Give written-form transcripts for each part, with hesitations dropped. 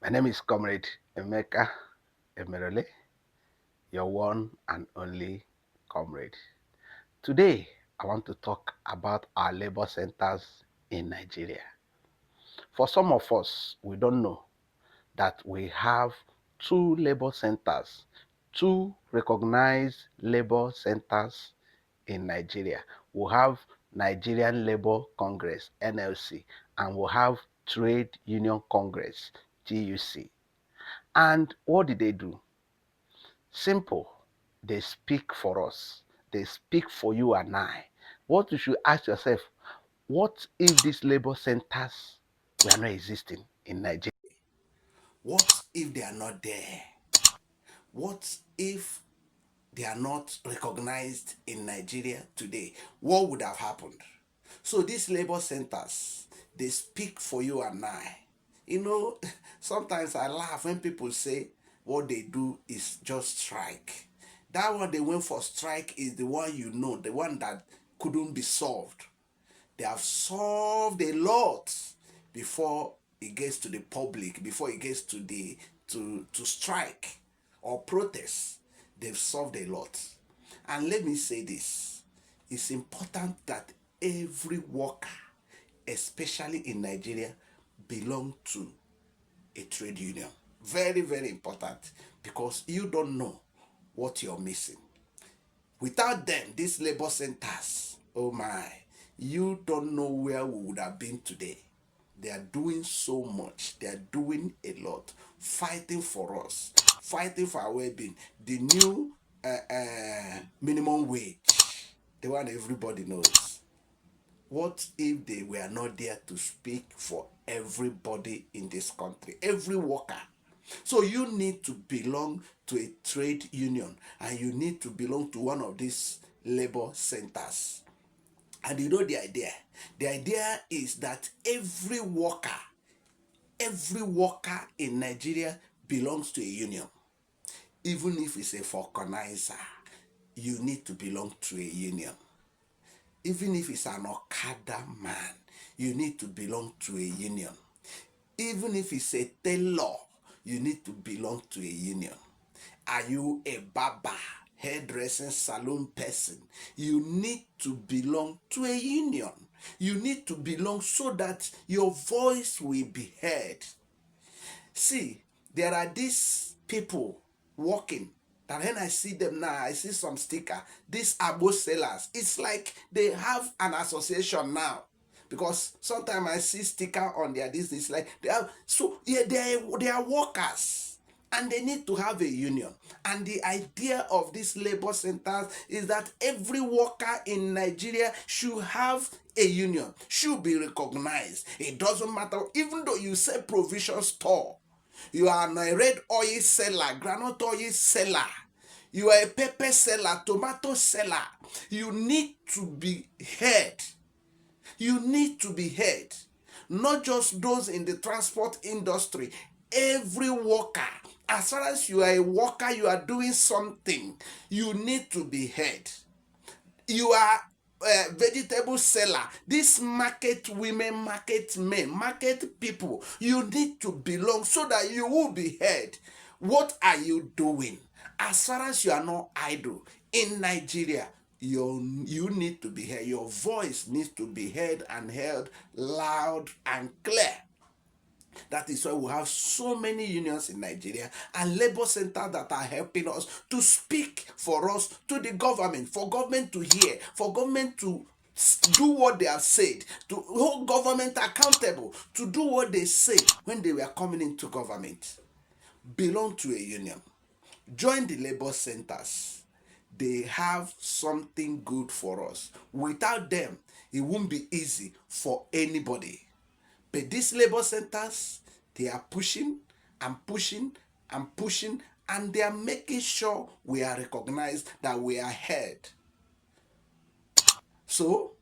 My name is Comrade Emeka Emerole, your one and only comrade. Today, I want to talk about our labor centers in Nigeria. For some of us, we don't know that we have two labor centers, two recognized labor centers in Nigeria. We have Nigerian Labour Congress, NLC, and we have Trade Union Congress, TUC. And what did they do? Simple. They speak for us. They speak for you and I. What you should ask yourself, what if these labor centers were not existing in Nigeria? What if they are not there? What if they are not recognized in Nigeria today? What would have happened? So these labor centers, they speak for you and I. You know, sometimes I laugh when people say what they do is just strike. That one they went for strike is the one you know, the one that couldn't be solved. They have solved a lot before it gets to the public, before it gets to the to strike or protest. They've solved a lot. And let me say this, it's important that every worker, especially in Nigeria, belong to a trade union. Very, very important, because you don't know what you're missing. Without them, these labor centers, oh my, you don't know where we would have been today. They are doing so much. They are doing a lot, fighting for us, fighting for our well-being. The new minimum wage, the one everybody knows. What if they were not there to speak for everybody in this country, every worker? So you need to belong to a trade union, and you need to belong to one of these labor centers. And you know the idea? The idea is that every worker in Nigeria belongs to a union. Even if it's a vulcanizer, you need to belong to a union. Even if it's an Okada man, you need to belong to a union. Even if it's a tailor, you need to belong to a union. Are you a barber, hairdressing salon person? You need to belong to a union. You need to belong so that your voice will be heard. See, there are these people working that when I see them now, I see some sticker. These abo sellers. It's like they have an association now. Because sometimes I see sticker on their business like they have, so yeah, they are workers, and they need to have a union. And the idea of these labor centers is that every worker in Nigeria should have a union, should be recognized. It doesn't matter, even though you say provision store, you are a red oil seller, groundnut oil seller, you are a pepper seller, tomato seller, you need to be heard. You need to be heard. Not just those in the transport industry, every worker. As far as you are a worker, you are doing something, you need to be heard. You are a vegetable seller, this market women, market men, market people, you need to belong so that you will be heard. What are you doing? As far as you are not idle in Nigeria, you need to be heard. Your voice needs to be heard and heard loud and clear. That is why we have so many unions in Nigeria and labor centers that are helping us to speak for us to the government, for government to hear, for government to do what they have said, to hold government accountable, to do what they say when they were coming into government. Belong to a union. Join the labor centers. They have something good for us. Without them, it won't be easy for anybody. But these labor centers, they are pushing and pushing and pushing, and they are making sure we are recognized, that we are heard. So,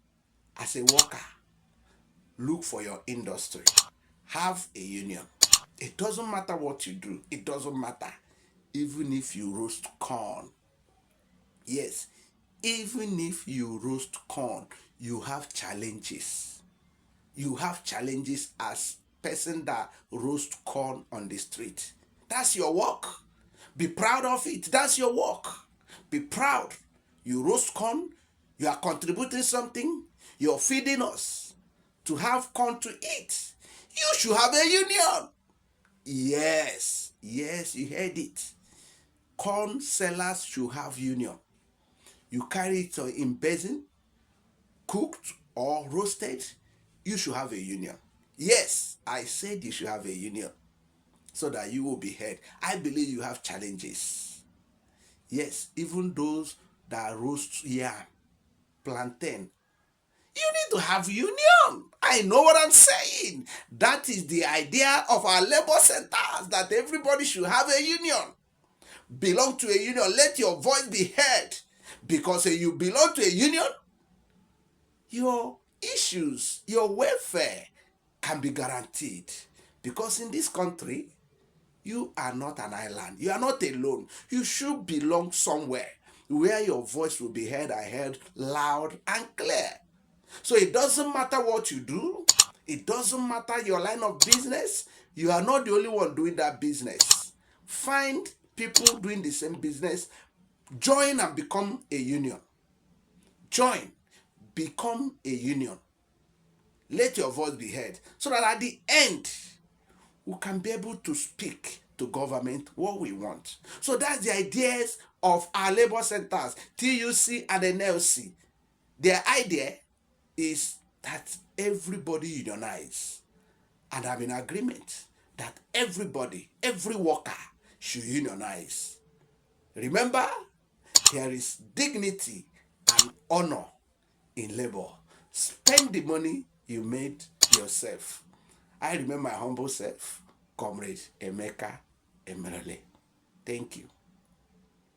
as a worker, look for your industry. Have a union. It doesn't matter what you do. It doesn't matter. Even if you roast corn. Yes, even if you roast corn, you have challenges. You have challenges as person that roast corn on the street. That's your work. Be proud of it. That's your work. Be proud. You roast corn, you are contributing something, you're feeding us to have corn to eat. You should have a union. Yes, yes, you heard it. Corn sellers should have union. You carry it in basin, cooked or roasted, you should have a union. Yes, I said you should have a union so that you will be heard. I believe you have challenges. Yes, even those that roast yam, plantain, you need to have union. I know what I'm saying. That is the idea of our labor centers, that everybody should have a union. Belong to a union. Let your voice be heard. Because you belong to a union, your issues, your welfare can be guaranteed. Because in this country, you are not an island. You are not alone. You should belong somewhere where your voice will be heard and heard loud and clear. So it doesn't matter what you do. It doesn't matter your line of business. You are not the only one doing that business. Find people doing the same business. Join and become a union. Join. Become a union. Let your voice be heard. So that at the end, we can be able to speak to government what we want. So that's the ideas of our labor centers, TUC and NLC. Their idea is that everybody unionize and have an agreement that everybody, every worker should unionize. Remember, there is dignity and honor in labor. Spend the money you made yourself. I remember my humble self, Comrade Emeka Emerele. Thank you.